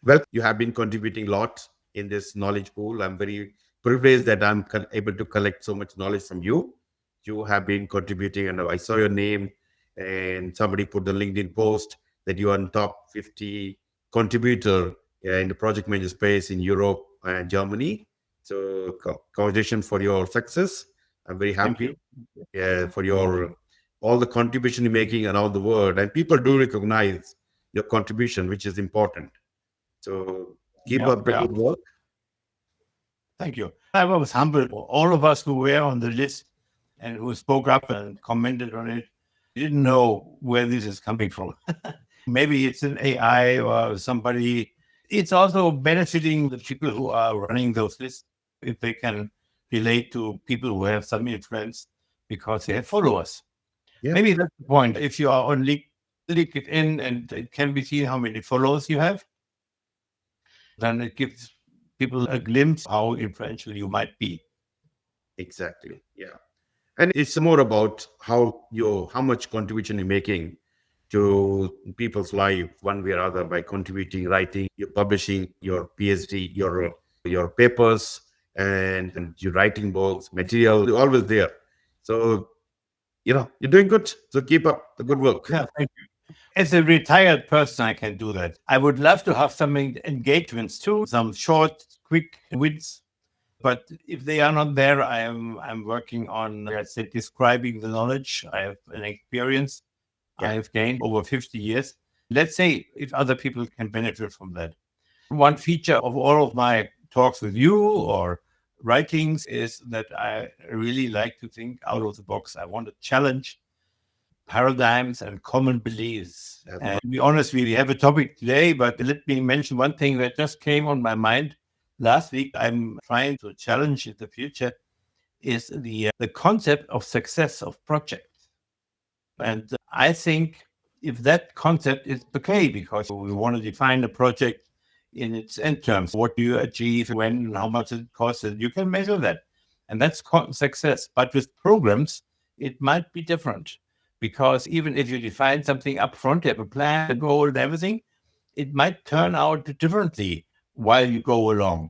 Well, you have been contributing a lot in this knowledge pool. I'm very privileged that I'm able to collect so much knowledge from you. You have been contributing, and I saw your name, and somebody put the LinkedIn post that you are in top 50 contributor in the project manager space in Europe and Germany. So, congratulations for your success. I'm very Thank happy you. for your all the contribution you're making around the world, and people do recognize your contribution, which is important. So keep Yeah, up the yeah. good work. Thank you. I was humbled. All of us who were on the list and who spoke up and commented on it didn't know where this is coming from. Maybe it's an AI or somebody. It's also benefiting the people who are running those lists if they can relate to people who have some influence because they have followers. Yep, Maybe that's the point. If you are on LinkedIn and it can be seen how many followers you have, then it gives people a glimpse how influential you might be. exactly. Yeah. And it's more about how much contribution you're making to people's life one way or other by contributing, writing, you're publishing your PhD, your papers, and you're writing books, material, you're always there. So you're doing good. So keep up the good work. Yeah, thank you. As a retired person, I can do that. I would love to have some engagements too, some short, quick wins. But if they are not there, I'm working on, let's say, describing the knowledge. I have an experience I Yeah. have gained over 50 years. Let's say if other people can benefit from that. One feature of all of my talks with you or writings is that I really like to think out of the box. I want to challenge paradigms and common beliefs. And to be honest, we have a topic today, but let me mention one thing that just came on my mind last week. I'm trying to challenge in the future is the concept of success of projects. And I think if that concept is okay, because we want to define a project in its end terms, what do you achieve, when, and how much it costs, and you can measure that. And that's success. But with programs, it might be different because even if you define something up front, you have a plan, a goal, and everything, it might turn out differently while you go along.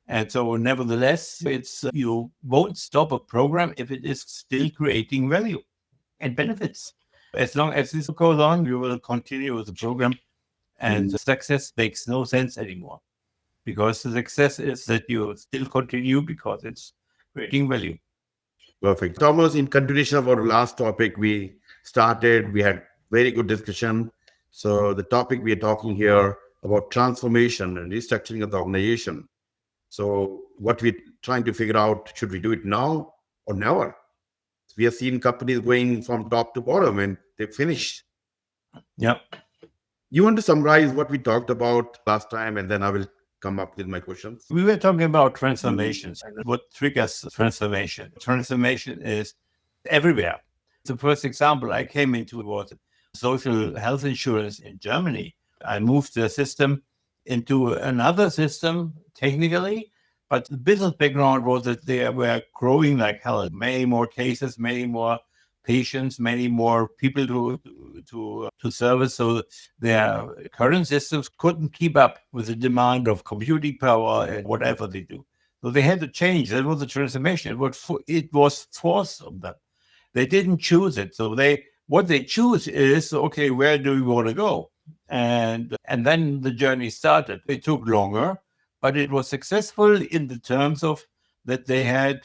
And so, nevertheless, it's you won't stop a program if it is still creating value and benefits. As long as this goes on, you will continue with the program, and success makes no sense anymore because the success is that you still continue because it's creating value. Perfect. Thomas, in continuation of our last topic, we had very good discussion. So the topic we are talking here about transformation and restructuring of the organization. So what we're trying to figure out, should we do it now or never? We have seen companies going from top to bottom and they finished. Yeah. You want to summarize what we talked about last time, and then I will come up with my questions. We were talking about transformations and what triggers transformation. Transformation is everywhere. The first example I came into was social health insurance in Germany. I moved the system into another system technically, but the business background was that they were growing like hell. Many more cases, many more patients, many more people to service. So their current systems couldn't keep up with the demand of computing power and whatever they do. So they had to change. That was the transformation. It was forced on them. They didn't choose it. So what they choose is, okay, where do we want to go? And then the journey started. It took longer, but it was successful in the terms of that they had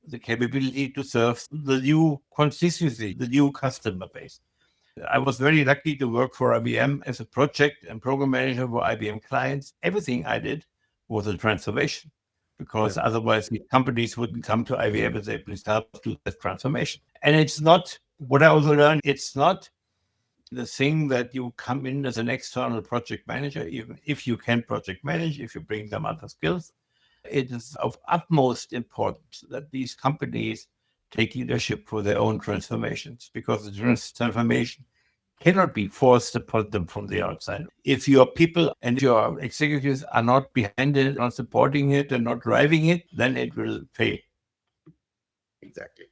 the capability to serve the new constituency, the new customer base. I was very lucky to work for IBM as a project and program manager for IBM clients. Everything I did was a transformation because otherwise the companies wouldn't come to IBM and say, please help us do that transformation. And it's not what I also learned, it's not the thing that you come in as an external project manager, even if you can project manage, if you bring some other skills. It is of utmost importance that these companies take leadership for their own transformations because the transformation cannot be forced upon them from the outside. If your people and your executives are not behind it, not supporting it, and not driving it, then it will fail. Exactly.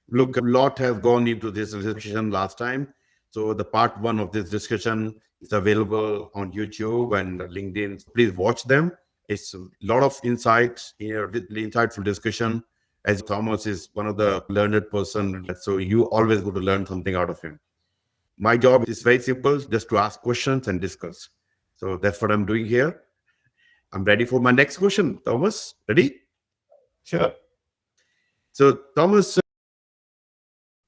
Look, a lot has gone into this discussion last time. So the part one of this discussion It's available on YouTube and LinkedIn. Please watch them. It's a lot of insights, insightful discussion. As Thomas is one of the learned person, so you always go to learn something out of him. My job is very simple, just to ask questions and discuss. So that's what I'm doing here. I'm ready for my next question. Thomas, ready? Sure. So, Thomas,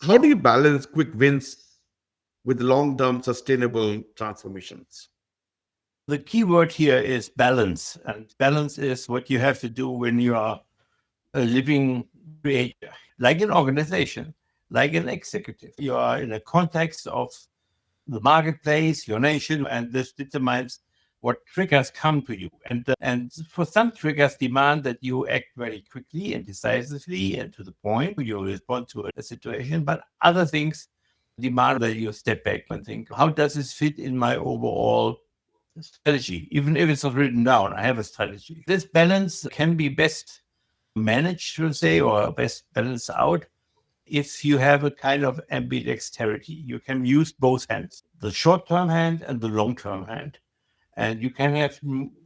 how do you balance quick wins with long term sustainable transformations? The key word here is balance. And balance is what you have to do when you are a living creator, like an organization, like an executive. You are in a context of the marketplace, your nation, and this determines what triggers come to you. And for some triggers demand that you act very quickly and decisively and to the point. You respond to a situation, but other things demand that you step back and think, how does this fit in my overall strategy? Even if it's not written down, I have a strategy. This balance can be best managed, to say, or best balanced out if you have a kind of ambidexterity. You can use both hands, the short-term hand and the long-term hand. And you can have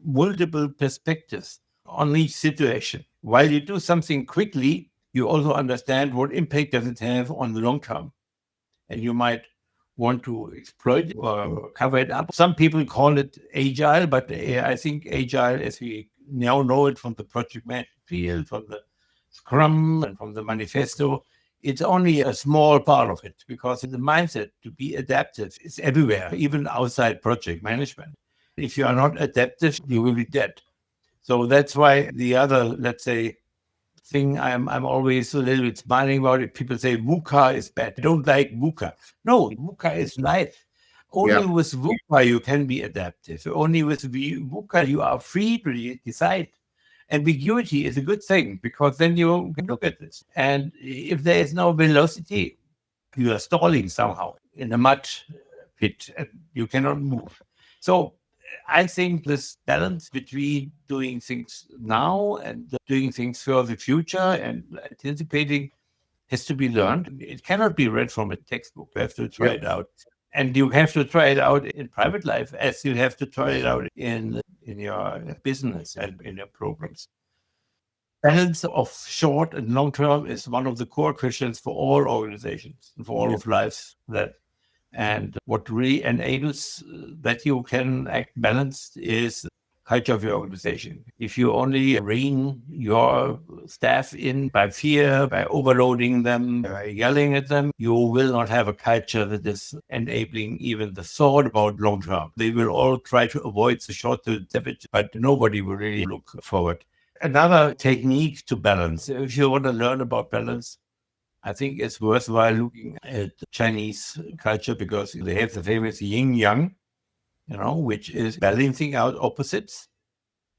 multiple perspectives on each situation. While you do something quickly, you also understand what impact does it have on the long term. And you might want to exploit or cover it up. Some people call it agile, but I think agile, as we now know it from the project management field, from the Scrum and from the manifesto, it's only a small part of it, because the mindset to be adaptive is everywhere, even outside project management. If you are not adaptive, you will be dead. So that's why the other, let's say, thing I'm always a little bit smiling about it. People say VUCA is bad. I don't like VUCA. No, VUCA is nice. Only Yeah. with VUCA you can be adaptive. Only with VUCA you are free to decide. Ambiguity is a good thing, because then you can look at this. And if there is no velocity, you are stalling somehow in a mud pit and you cannot move. So I think this balance between doing things now and doing things for the future and anticipating has to be learned. It cannot be read from a textbook. You have to try Yeah. it out. And you have to try it out in private life as you have to try it out in your business and in your programs. Balance of short and long term is one of the core questions for all organizations, for all Yeah. of life. And what really enables that you can act balanced is culture of your organization. If you only rein your staff in by fear, by overloading them, by yelling at them, you will not have a culture that is enabling even the thought about long term. They will all try to avoid the short term damage, but nobody will really look forward. Another technique to balance, if you want to learn about balance, I think it's worthwhile looking at Chinese culture, because they have the famous yin yang, which is balancing out opposites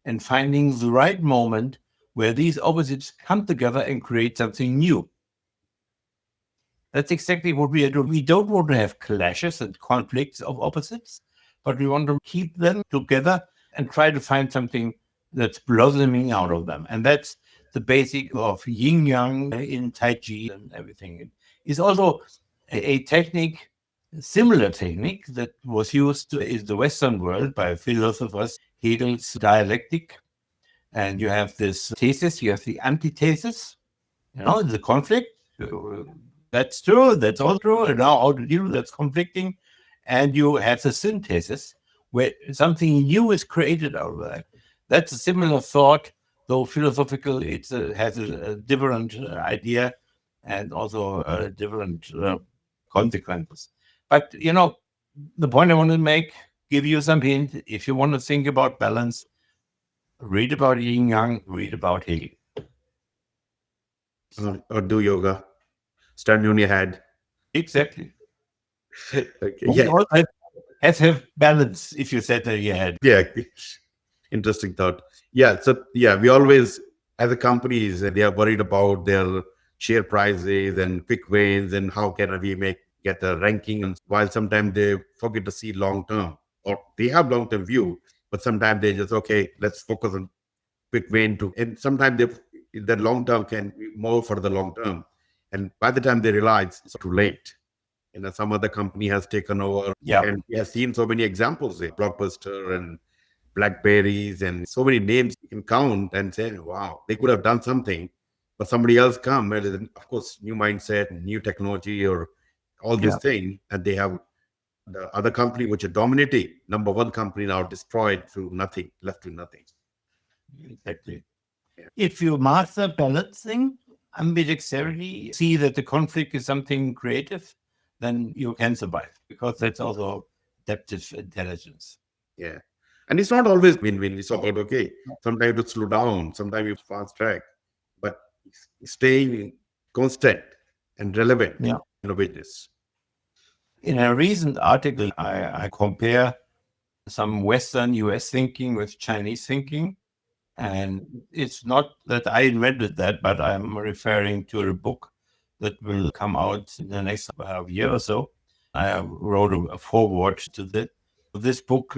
and finding the right moment where these opposites come together and create something new. That's exactly what we are doing. We don't want to have clashes and conflicts of opposites, but we want to keep them together and try to find something that's blossoming out of them. And that's the basic of yin yang in Tai Chi and everything. It's also a technique, similar technique that was used in the Western world by philosophers, Hegel's dialectic. And you have this thesis, you have the antithesis, the conflict. That's true, that's all true. And now how to deal with that's conflicting. And you have the synthesis, where something new is created out of that. That's a similar thought, though philosophical. It has a different idea and also different consequences. But, the point I want to make, give you some hint. If you want to think about balance, read about yin yang, read about Hegel. Or do yoga. Stand on your head. Exactly. Okay. But Yeah. also has to have balance, if you said that you had. Yeah. Interesting thought. Yeah. So yeah, we always, as a companies, they are worried about their share prices and quick wins and how can we get a ranking. And while sometimes they forget to see long term, or they have long term view, but sometimes they just okay, let's focus on quick win to. And sometimes they the long term can be more for the long term, and by the time they realize it's too late. some other company has taken over. Yeah. And we have seen so many examples, Blockbuster and Blackberries, and so many names you can count and say, wow, they could have done something, but somebody else come. And then, of course, new mindset, new technology, or all Yeah. these things, and they have the other company, which are dominating, number one company, now destroyed through nothing, left with nothing. Exactly. Yeah. If you master balancing ambidexterity, see that the conflict is something creative, then you can survive, because that's also adaptive intelligence. Yeah. And it's not always win-win. It's about, okay, sometimes you slow down, sometimes you fast track, but staying constant and relevant Yeah. in a business. In a recent article, I compare some Western US thinking with Chinese thinking. And it's not that I invented that, but I'm referring to a book that will come out in the next year or so. I wrote a foreword to that. This book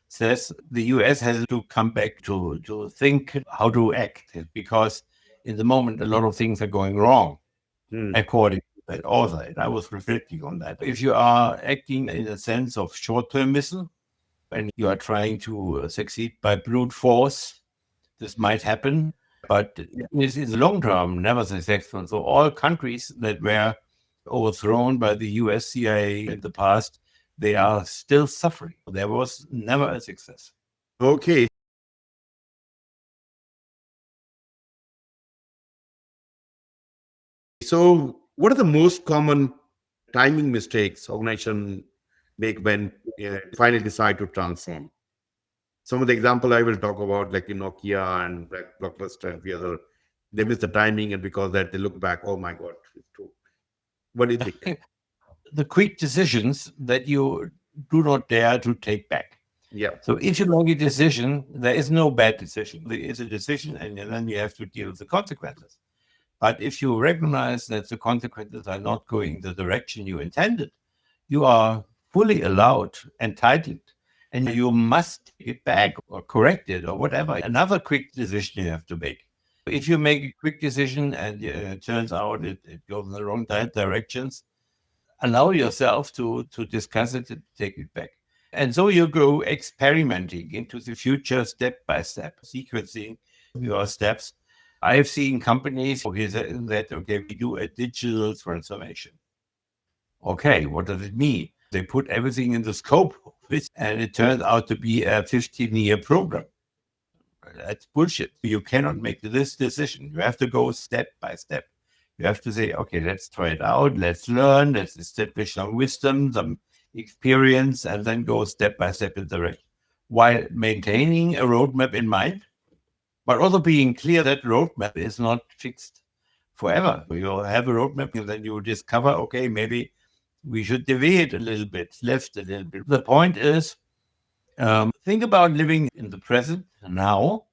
says the US has to come back to think how to act, because in the moment, a lot of things are going wrong, Hmm. according to that author. And I was reflecting on that. If you are acting in a sense of short-termism, and you are trying to succeed by brute force, this might happen, but it is in the long term never successful. So all countries that were overthrown by the US CIA in the past, they are still suffering. There was never a success. Okay. So, what are the most common timing mistakes organization make when finally decide to transform? Some of the example I will talk about, like Nokia and Blockbuster and the other, they miss the timing, and because that they look back, oh my God, it's true. What do you think? The quick decisions that you do not dare to take back. Yeah. So if you make a decision, there is no bad decision. There is a decision, and then you have to deal with the consequences. But if you recognize that the consequences are not going the direction you intended, you are fully allowed, entitled, and you must take it back or correct it or whatever. Another quick decision you have to make. If you make a quick decision and it turns out it goes in the wrong directions, allow yourself to discuss it and take it back. And so you go experimenting into the future step by step, sequencing your steps. I've seen companies that, okay, we do a digital transformation. Okay, what does it mean? They put everything in the scope of it, and it turns out to be a 15-year program. That's bullshit. You cannot make this decision. You have to go step by step. You have to say, okay, let's try it out. Let's learn. Let's establish some wisdom, some experience, and then go step by step in the direction, while maintaining a roadmap in mind, but also being clear that roadmap is not fixed forever. You'll have a roadmap, and then you discover, okay, maybe we should deviate a little bit, left a little bit. The point is, think about living in the present now,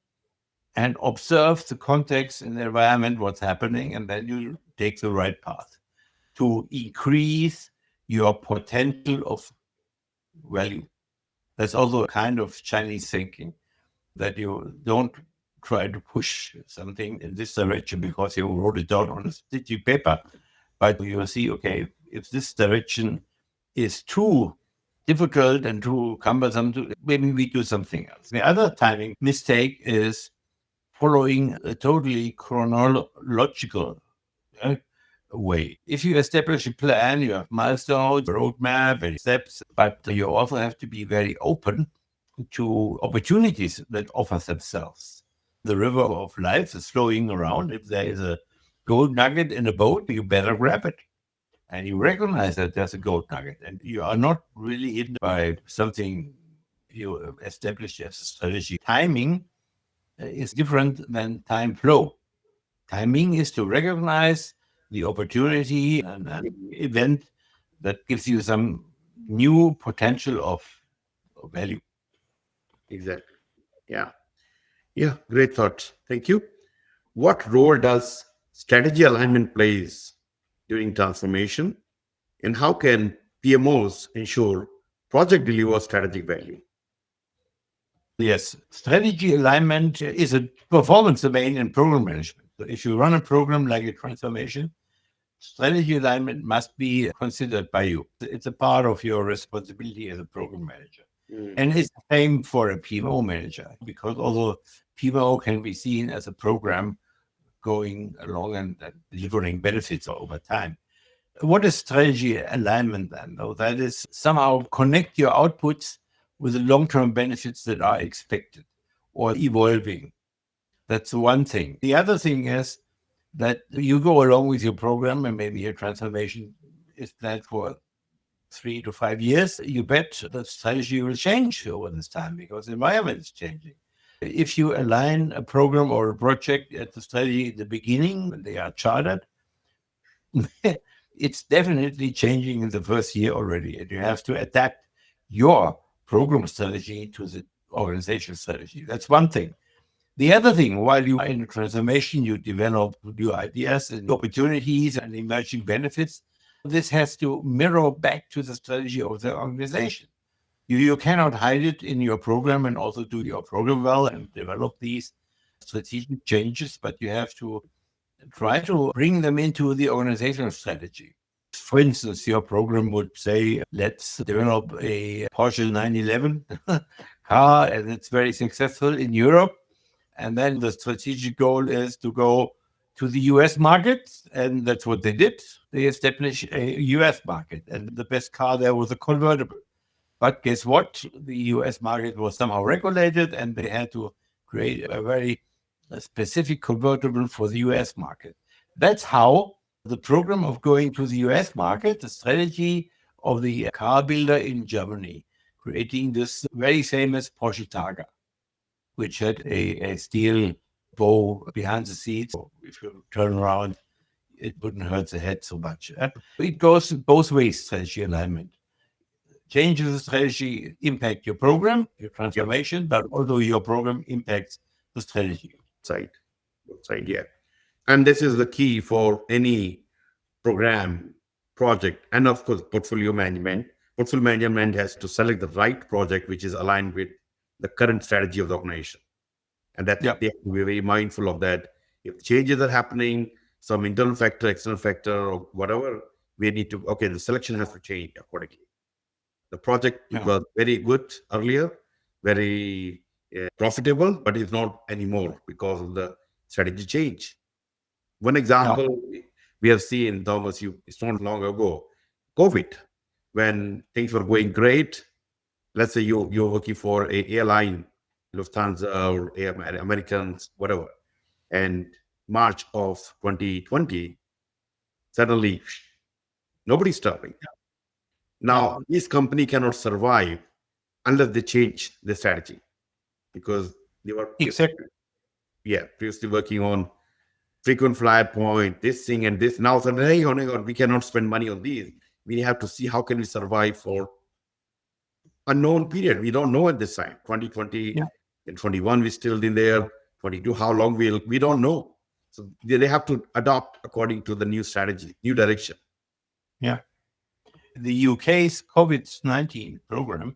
and observe the context and the environment, what's happening, and then you take the right path to increase your potential of value. That's also a kind of Chinese thinking, that you don't try to push something in this direction because you wrote it down on a sticky paper, but you see, okay, if this direction is too difficult and too cumbersome, maybe we do something else. The other timing mistake is following a totally chronological way. If you establish a plan, you have milestones, roadmap, and steps, but you also have to be very open to opportunities that offer themselves. The river of life is flowing around. If there is a gold nugget in a boat, you better grab it. And you recognize that there's a gold nugget, and you are not really hidden by something you established as a strategy. Timing is different than time flow. Timing is to recognize the opportunity and an event that gives you some new potential of value. Exactly. Yeah. Yeah. Great thoughts. Thank you. What role does strategy alignment plays during transformation, and how can PMOs ensure project delivers strategic value? Yes, strategy alignment is a performance domain in program management. So if you run a program like a transformation, strategy alignment must be considered by you. It's a part of your responsibility as a program manager. And it's the same for a PMO manager, because although PMO can be seen as a program going along and delivering benefits over time. What is strategy alignment then? Though that is somehow connect your outputs with the long-term benefits that are expected or evolving. That's one thing. The other thing is that you go along with your program, and maybe your transformation is planned for 3 to 5 years. You bet the strategy will change over this time because the environment is changing. If you align a program or a project at the strategy at the beginning, when they are chartered, it's definitely changing in the first year already. And you have to adapt your program strategy to the organization strategy. That's one thing. The other thing, while you are in transformation, you develop new ideas and opportunities and emerging benefits. This has to mirror back to the strategy of the organization. You cannot hide it in your program and also do your program well and develop these strategic changes, but you have to try to bring them into the organizational strategy. For instance, your program would say, let's develop a Porsche 911 car, and it's very successful in Europe. And then the strategic goal is to go to the US market. And that's what they did. They established a US market. And the best car there was a convertible. But guess what? The US market was somehow regulated, and they had to create a very specific convertible for the US market. That's how the program of going to the US market, the strategy of the car builder in Germany, creating this very famous Porsche Targa, which had a steel bow behind the seats. If you turn around, it wouldn't hurt the head so much. It goes both ways, strategy alignment. Changes the strategy impact your program, your transformation, but also your program impacts the strategy. Side, yeah. And this is the key for any program, project, and of course, portfolio management. Portfolio management has to select the right project which is aligned with the current strategy of the organization. And that they have to be very mindful of that. If changes are happening, some internal factor, external factor, or whatever, we need to, okay, the selection has to change accordingly. The project was very good earlier, very profitable, but it's not anymore because of the strategy change. One example we have seen, Thomas, it's not long ago, COVID, when things were going great. Let's say you're working for an airline, Lufthansa or Americans, whatever. And March of 2020, suddenly nobody's traveling. Now, this company cannot survive unless they change the strategy, because they were previously working on frequent flyer point, this thing and this. Now suddenly, hey, oh my God, we cannot spend money on these. We have to see how can we survive for unknown period. We don't know at this time. 2020 and 21, we still in there. 22, how long we don't know. So they have to adopt according to the new strategy, new direction. Yeah. The UK's COVID-19 program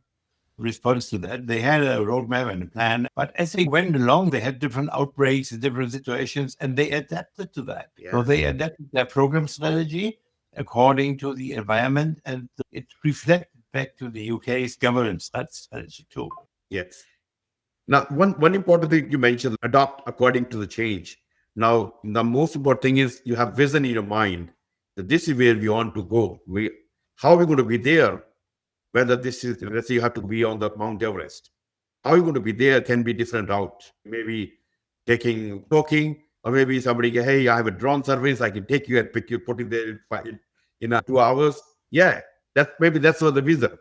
response to that, they had a roadmap and a plan, but as they went along, they had different outbreaks, different situations, and they adapted to that. So they adapted their program strategy according to the environment, and it reflected back to the UK's governance strategy too. Yes. Now, one important thing you mentioned, adopt according to the change. Now, the most important thing is you have vision in your mind that this is where we want to go. How are we going to be there? Whether this is, let's say you have to be on the Mount Everest. How are you going to be there can be different routes. Maybe talking, or maybe somebody go, hey, I have a drone service. I can take you and pick you, put it there in 2 hours. Yeah, that's what the vision.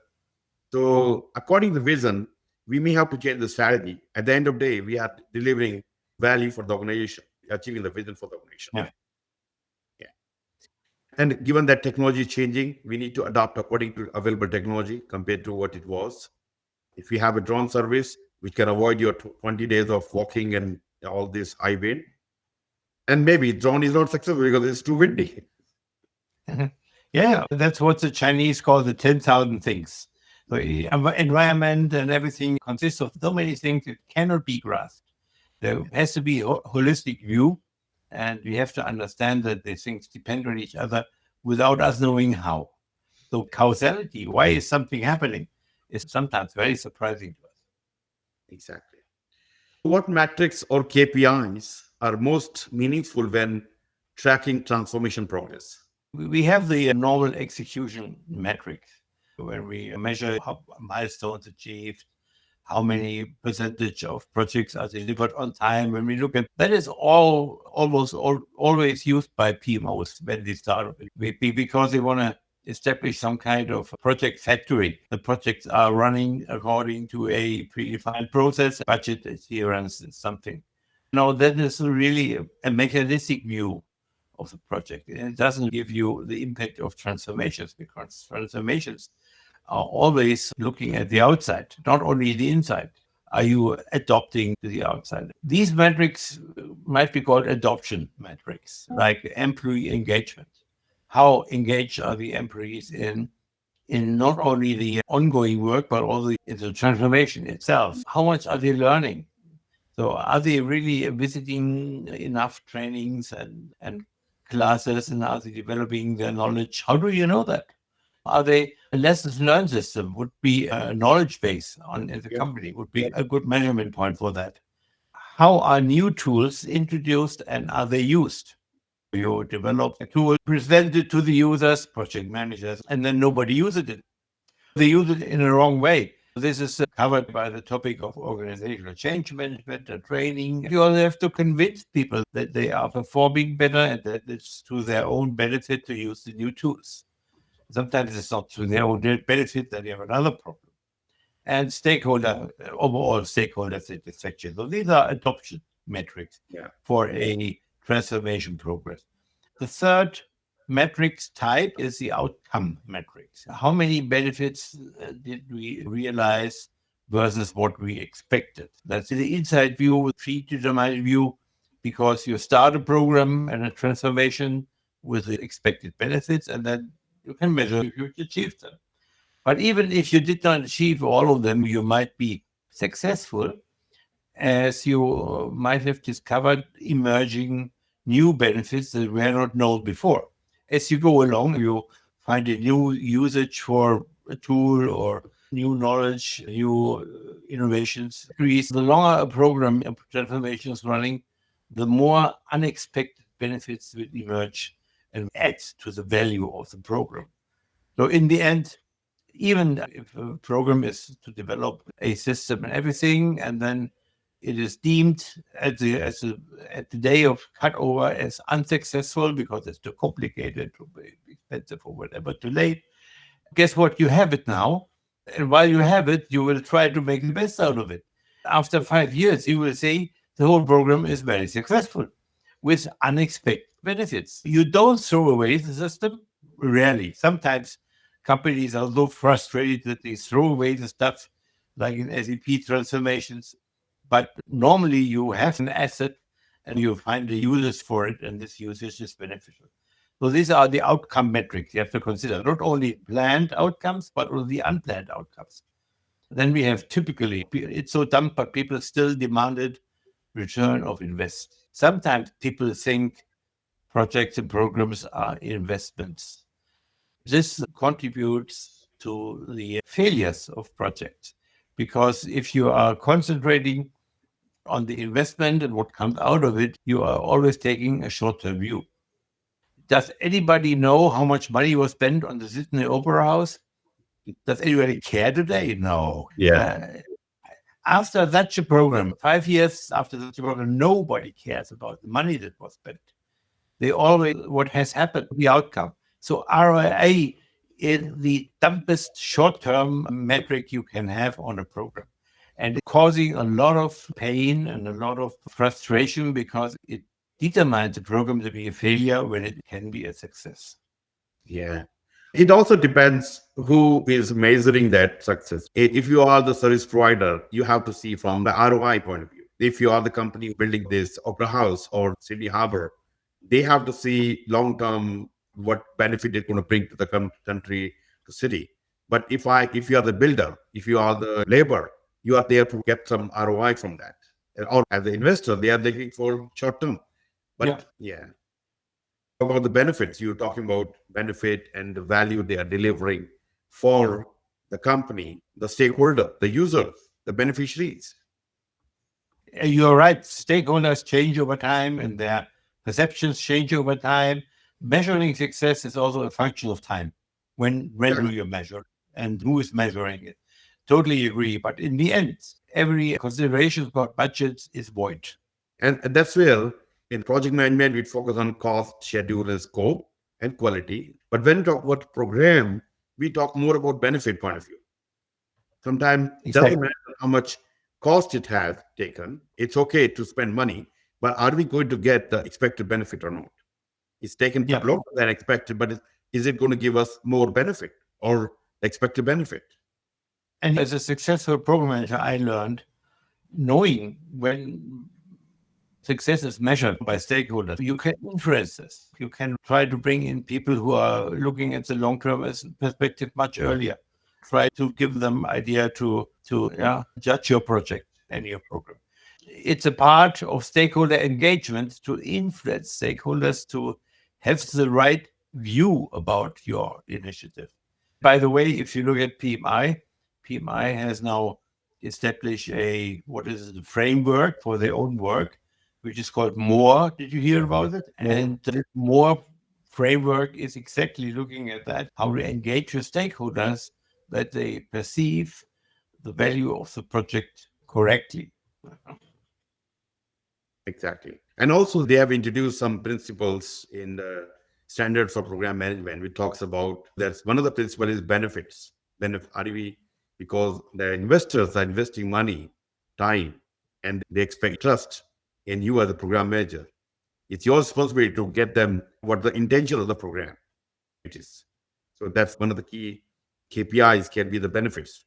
So according to the vision, we may have to change the strategy. At the end of the day, we are delivering value for the organization, achieving the vision for the organization. Yeah. And given that technology is changing, we need to adapt according to available technology compared to what it was. If you have a drone service, which can avoid your 20 days of walking and all this high wind, and maybe drone is not successful because it's too windy. Yeah, that's what the Chinese call the 10,000 things. The environment and everything consists of so many things that cannot be grasped. There has to be a holistic view And we have to understand that these things depend on each other without us knowing how. So causality, why is something happening, is sometimes very surprising to us. Exactly. What metrics or KPIs are most meaningful when tracking transformation progress? We have the normal execution metrics where we measure how milestones achieved, how many percentage of projects are delivered on time. When we look at that, is always used by PMOs when they start because they want to establish some kind of project factory. The projects are running according to a predefined process, budget adherence, and something. Now, that is really a mechanistic view of the project. And it doesn't give you the impact of transformations, because transformations are always looking at the outside, not only the inside. Are you adopting to the outside? These metrics might be called adoption metrics, like employee engagement. How engaged are the employees in not only the ongoing work, but also in the transformation itself? How much are they learning? So are they really visiting enough trainings and classes, and are they developing their knowledge? How do you know that? Are they a lessons learned system would be a knowledge base on the Yeah. company, would be a good measurement point for that. How are new tools introduced and are they used? You develop a tool, present it to the users, project managers, and then nobody uses it. They use it in the wrong way. This is covered by the topic of organizational change management and training. You also have to convince people that they are performing better and that it's to their own benefit to use the new tools. Sometimes it's not to their own benefit, that you have another problem. And overall stakeholder satisfaction. So these are adoption metrics Yeah. for a transformation progress. The third metrics type is the outcome metrics. How many benefits did we realize versus what we expected? That's the inside view, predetermined view, because you start a program and a transformation with the expected benefits, and then you can measure if you achieved them. But even if you did not achieve all of them, you might be successful, as you might have discovered emerging new benefits that were not known before. As you go along, you find a new usage for a tool or new knowledge, new innovations. The longer a program of transformation is running, the more unexpected benefits will emerge and add to the value of the program. So in the end, even if a program is to develop a system and everything, and then it is deemed at the day of cutover as unsuccessful because it's too complicated, too expensive, or whatever, too late. Guess what? You have it now, and while you have it, you will try to make the best out of it. After 5 years, you will say the whole program is very successful with unexpected benefits. You don't throw away the system, rarely. Sometimes companies are so frustrated that they throw away the stuff, like in SAP transformations. But normally you have an asset and you find the users for it, and this usage is beneficial. So these are the outcome metrics you have to consider, not only planned outcomes, but also the unplanned outcomes. Then we have typically, it's so dumb, but people still demanded return of invest. Sometimes people think projects and programs are investments. This contributes to the failures of projects, because if you are concentrating on the investment and what comes out of it, you are always taking a short-term view. Does anybody know how much money was spent on the Sydney Opera House? Does anybody care today? No. Yeah. After such a program, 5 years after such a program, nobody cares about the money that was spent. They always what has happened, the outcome. So ROI is the dumbest short-term metric you can have on a program, and causing a lot of pain and a lot of frustration, because it determines the program to be a failure when it can be a success. Yeah. It also depends who is measuring that success. If you are the service provider, you have to see from the ROI point of view. If you are the company building this opera house or Sydney Harbor, they have to see long term what benefit it's going to bring to the country, to city. But if you are the builder, if you are the labor, you are there to get some ROI from that. Or as the investor, they are looking for short term. But yeah, about the benefits, you're talking about benefit and the value they are delivering for the company, the stakeholder, the user, the beneficiaries. You're right. Stakeholders change over time and their perceptions change over time. Measuring success is also a function of time. When do you measure and who is measuring it? Totally agree. But in the end, every consideration about budgets is void. And that's where in project management, we focus on cost, schedule, and scope and quality. But when we talk about program, we talk more about benefit point of view. Sometimes it doesn't Exactly. matter how much cost it has taken. It's okay to spend money, but are we going to get the expected benefit or not? It's taken Yeah. longer than expected, but is it going to give us more benefit or expected benefit? And as a successful program manager, I learned knowing when success is measured by stakeholders, you can influence this. You can try to bring in people who are looking at the long-term perspective much earlier. Try to give them idea to judge your project and your program. It's a part of stakeholder engagement to influence stakeholders to have the right view about your initiative. By the way, if you look at PMI has now established a framework for their own work, which is called MORE. Did you hear about it? And the MORE framework is exactly looking at that, how to engage with stakeholders that they perceive the value of the project correctly. Exactly. And also, they have introduced some principles in the standard for program management, which talks about that's one of the principles is benefits. REV, because the investors are investing money, time, and they expect trust in you as a program manager. It's your responsibility to get them what the intention of the program it is. So that's one of the key KPIs can be the benefits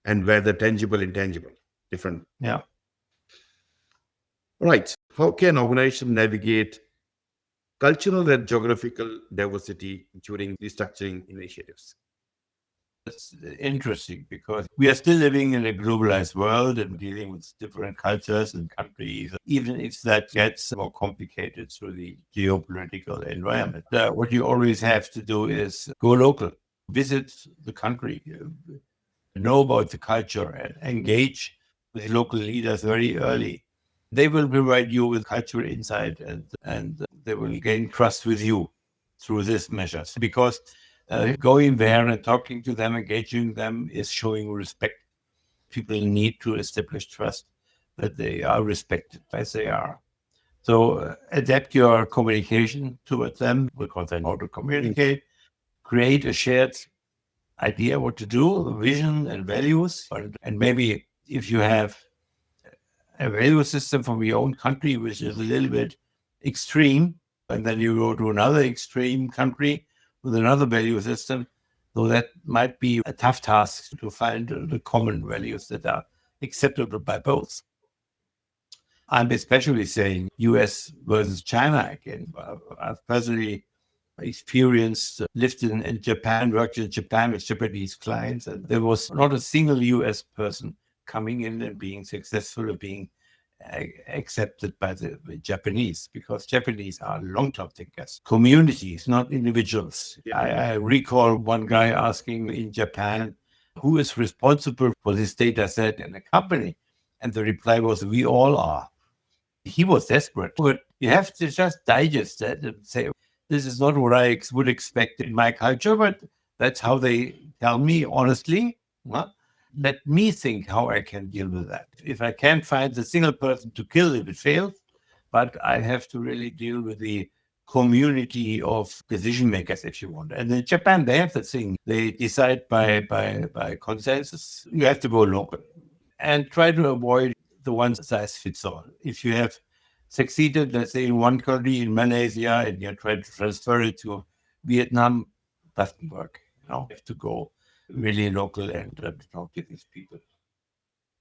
and where the tangible, intangible, different. Yeah. Right. How can organization navigate cultural and geographical diversity during restructuring initiatives? It's interesting because we are still living in a globalized world and dealing with different cultures and countries, even if that gets more complicated through the geopolitical environment. What you always have to do is go local, visit the country, know about the culture, and engage with local leaders very early. They will provide you with cultural insight and they will gain trust with you through these measures because going there and talking to them, engaging them is showing respect. People need to establish trust that they are respected as they are. So adapt your communication towards them because they know to communicate, create a shared idea what to do, vision and values. And maybe if you have a value system from your own country, which is a little bit extreme, and then you go to another extreme country with another value system. So that might be a tough task to find the common values that are acceptable by both. I'm especially saying US versus China again. I've personally experienced, lived in Japan, worked in Japan with Japanese clients, and there was not a single US person coming in and being successful or being accepted by the Japanese because Japanese are long-term thinkers, communities, not individuals. Yeah. I recall one guy asking in Japan, who is responsible for this data set in the company? And the reply was, we all are. He was desperate, but you have to just digest that and say, this is not what I would expect in my culture, but that's how they tell me honestly. Well, let me think how I can deal with that. If I can't find a single person to kill, if it fails, but I have to really deal with the community of decision makers, if you want. And in Japan, they have the thing. They decide by consensus. You have to go local and try to avoid the one size fits all. If you have succeeded, let's say in one country, in Malaysia, and you try to transfer it to Vietnam, doesn't work. You have to go really local and talk to these people.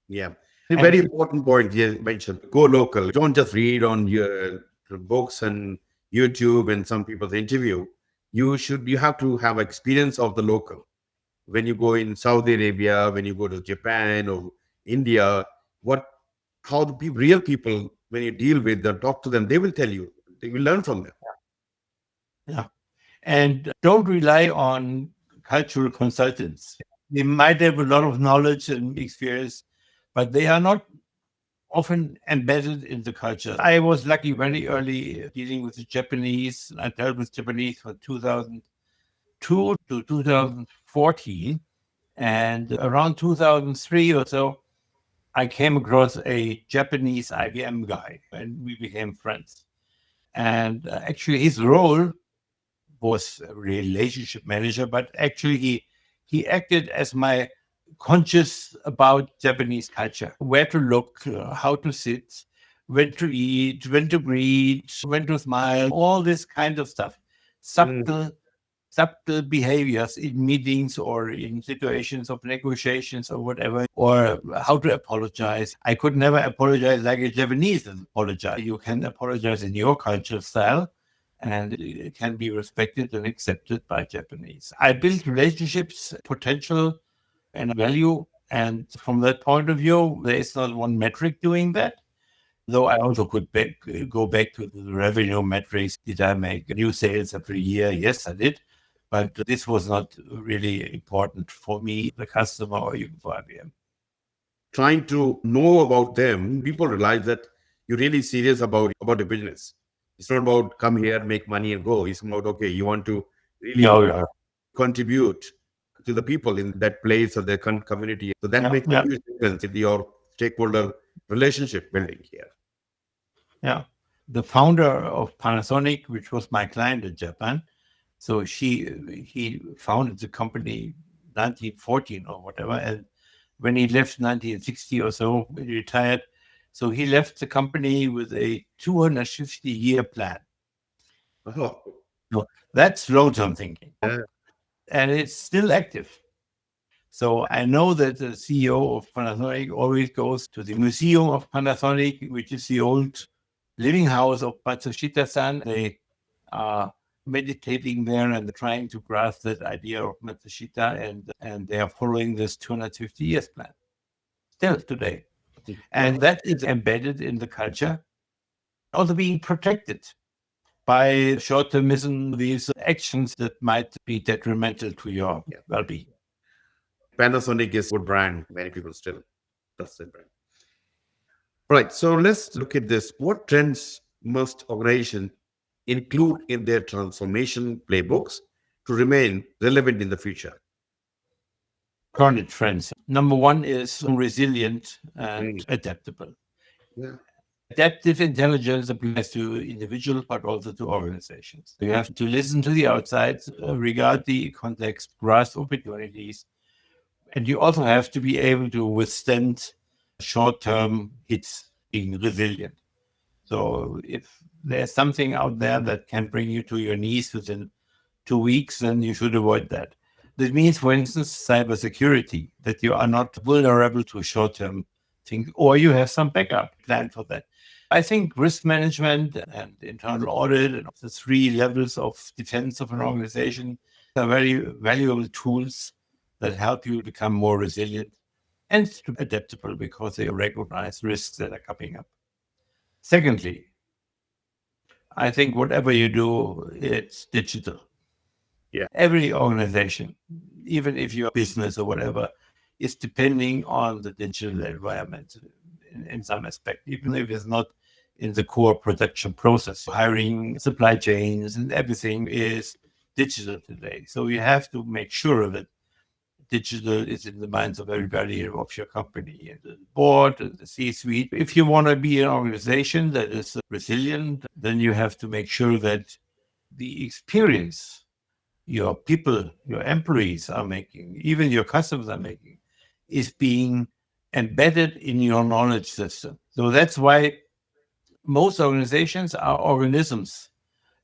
Yeah. A very important point you mentioned go local. Don't just read on your books and YouTube and some people's interview. You have to have experience of the local. When you go in Saudi Arabia, when you go to Japan or India, how the real people, when you deal with them, talk to them, they will tell you We learn from them. Yeah. And don't rely on cultural consultants. They might have a lot of knowledge and experience, but they are not often embedded in the culture. I was lucky very early dealing with the Japanese. I dealt with Japanese from 2002 to 2014. And around 2003 or so, I came across a Japanese IBM guy and we became friends. And actually, his role was a relationship manager, but actually he acted as my conscious about Japanese culture, where to look, how to sit, when to eat, when to greet, when to smile, all this kind of stuff. Mm. Subtle behaviors in meetings or in situations of negotiations or whatever, or how to apologize. I could never apologize like a Japanese apologize. You can apologize in your cultural style, and it can be respected and accepted by Japanese. I built relationships, potential, and value. And from that point of view, there is not one metric doing that. Though I also could go back to the revenue metrics. Did I make new sales every year? Yes, I did. But this was not really important for me, the customer, or even for IBM. Trying to know about them, people realize that you're really serious about the business. It's not about come here, make money and go. It's about, okay, you want to really Yeah, contribute to the people in that place or their community. So that yeah, makes a yeah, huge difference in your stakeholder relationship building here. yeah. The founder of Panasonic, which was my client in Japan, so he founded the company 1914 or whatever, and when he left 1960 or so, he retired. So he left the company with a 250-year plan. Oh, So that's long-term thinking, yeah. and it's still active. So I know that the CEO of Panasonic always goes to the Museum of Panasonic, which is the old living house of Matsushita-san. They are meditating there and trying to grasp that idea of Matsushita, and they are following this 250 years plan still today. And that is embedded in the culture, also being protected by short-termism, these actions that might be detrimental to your Yeah. well-being. Panasonic is a good brand. Many people still trust that brand. Right. So let's look at this. What trends must organizations include in their transformation playbooks to remain relevant in the future? Current trends. Number one is resilient Mm. and adaptable. Yeah. Adaptive intelligence applies to individuals, but also to organizations. You have to listen to the outside, regard the context, grasp opportunities, and you also have to be able to withstand short-term hits, being resilient. So if there's something out there that can bring you to your knees within 2 weeks, then you should avoid that. That means, for instance, cybersecurity, that you are not vulnerable to short-term things, or you have some backup plan for that. I think risk management and internal audit and the three levels of defense of an organization are very valuable tools that help you become more resilient and adaptable because they recognize risks that are coming up. Secondly, I think whatever you do, it's digital. Yeah. Every organization, even if you're a business or whatever, is depending on the digital environment in some aspect, even if it's not in the core production process. Hiring, supply chains, and everything is digital today. So you have to make sure that digital is in the minds of everybody of your company and the board and the C-suite. If you want to be an organization that is resilient, then you have to make sure that the experience your people, your employees are making, even your customers are making, is being embedded in your knowledge system. So that's why most organizations are organisms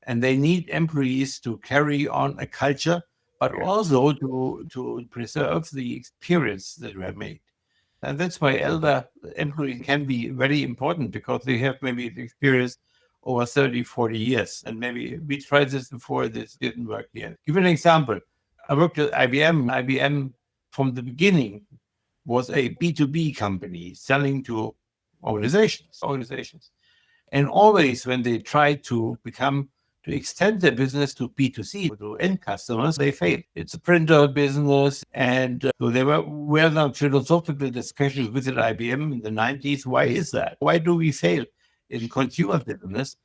and they need employees to carry on a culture, but also to preserve the experience that we have made. And that's why elder employees can be very important because they have maybe the experience over 30, 40 years. And maybe we tried this before, this didn't work yet. Give an example. I worked at IBM. IBM from the beginning was a B2B company selling to organizations. And always when they try to extend their business to B2C, to end customers, they fail. It's a printer business. And so there were now philosophical discussions within IBM in the 90s. Why is that? Why do we fail in consumer business?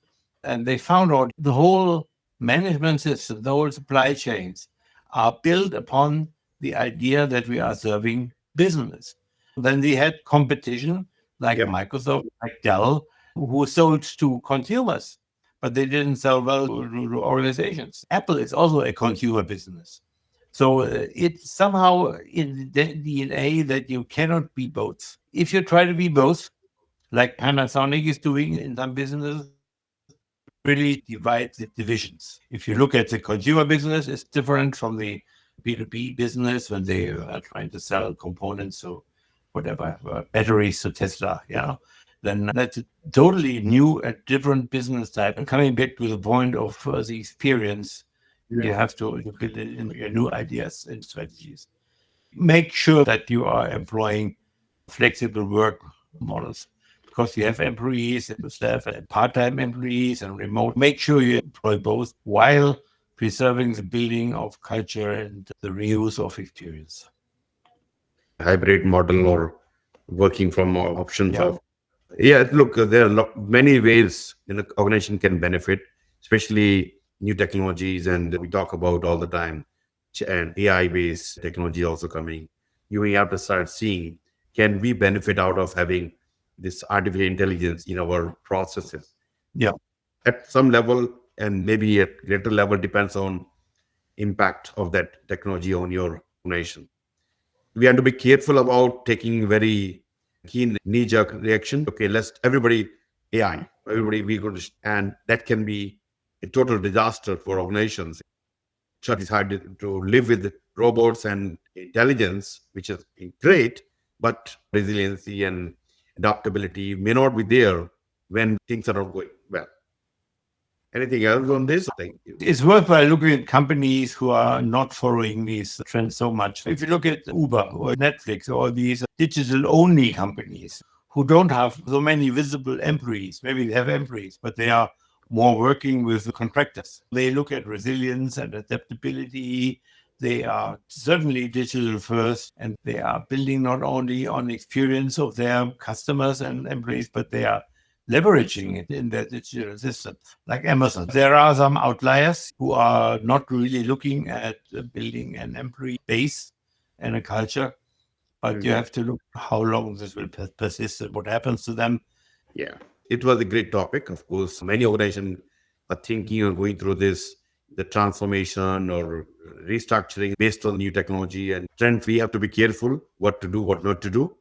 And they found out the whole management system, the whole supply chains are built upon the idea that we are serving business. Then they had competition like Microsoft, like Dell, who sold to consumers, but they didn't sell well to organizations. Apple is also a consumer business. So it's somehow in the DNA that you cannot be both. If you try to be both, like Panasonic is doing in some businesses, really divide the divisions. If you look at the consumer business, it's different from the B2B business when they are trying to sell components or whatever, batteries to Tesla, then that's a totally new and different business type. And coming back to the point of the experience, you have to build it in your new ideas and strategies. Make sure that you are employing flexible work models because you have employees and staff and part-time employees and remote. Make sure you employ both while preserving the building of culture and the reuse of experience. Hybrid model or working from options of look, there are many ways an organization can benefit, especially new technologies, and we talk about all the time, and AI based technology also coming. You have to start seeing, can we benefit out of having this artificial intelligence in our processes at some level, and maybe at greater level, depends on impact of that technology on your organization. We have to be careful about taking very keen knee-jerk reaction. Okay, let's everybody AI, everybody we go to, and that can be a total disaster for organizations. So it's hard to live with robots and intelligence, which is great, but resiliency and adaptability may not be there when things are not going well. Anything else on this? Thank you. It's worthwhile looking at companies who are not following these trends so much. If you look at Uber or Netflix or these digital-only companies who don't have so many visible employees, maybe they have employees, but they are more working with contractors. They look at resilience and adaptability. They are certainly digital first, and they are building not only on experience of their customers and employees, but they are leveraging it in their digital system, like Amazon. There are some outliers who are not really looking at building an employee base and a culture, but you have to look how long this will persist and what happens to them. Yeah, it was a great topic. Of course, many organizations are thinking or going through this, the transformation or restructuring based on new technology and trends. We have to be careful what to do, what not to do.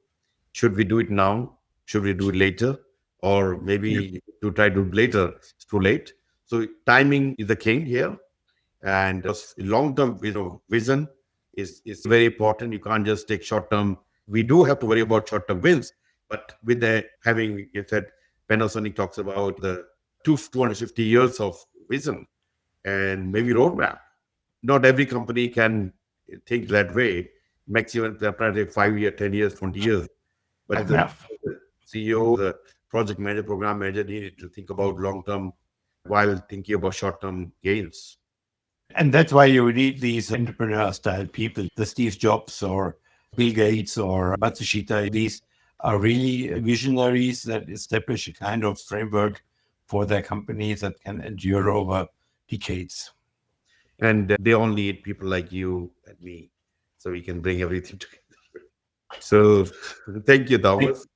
Should we do it now? Should we do it later? Or maybe to try to do it later, it's too late. So timing is the king here. And long-term vision is very important. You can't just take short-term. We do have to worry about short-term wins, but with the having, you said, Panasonic talks about the 250 years of vision and maybe roadmap. Not every company can think that way. Maximum, they're trying to take 5 years, 10 years, 20 years. But the CEO, the project manager, program manager needed to think about long-term while thinking about short-term gains. And that's why you need these entrepreneur-style people, the Steve Jobs or Bill Gates or Matsushita. These are really visionaries that establish a kind of framework for their companies that can endure over decades. And they only need people like you and me, so we can bring everything together. So thank you, Thomas.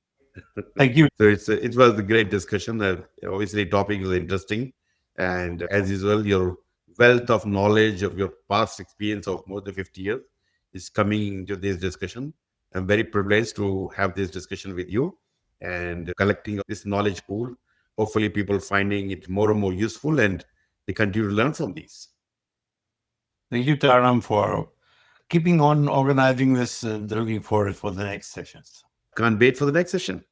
Thank you. So it was a great discussion. Obviously, topic was interesting. And as usual, your wealth of knowledge of your past experience of more than 50 years is coming into this discussion. I'm very privileged to have this discussion with you and collecting this knowledge pool. Hopefully, people finding it more and more useful and they continue to learn from these. Thank you, Dharam, for keeping on organizing this and looking forward for the next sessions. Can't wait for the next session.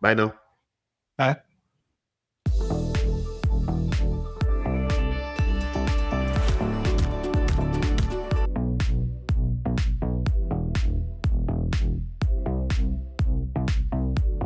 Bye now. Bye.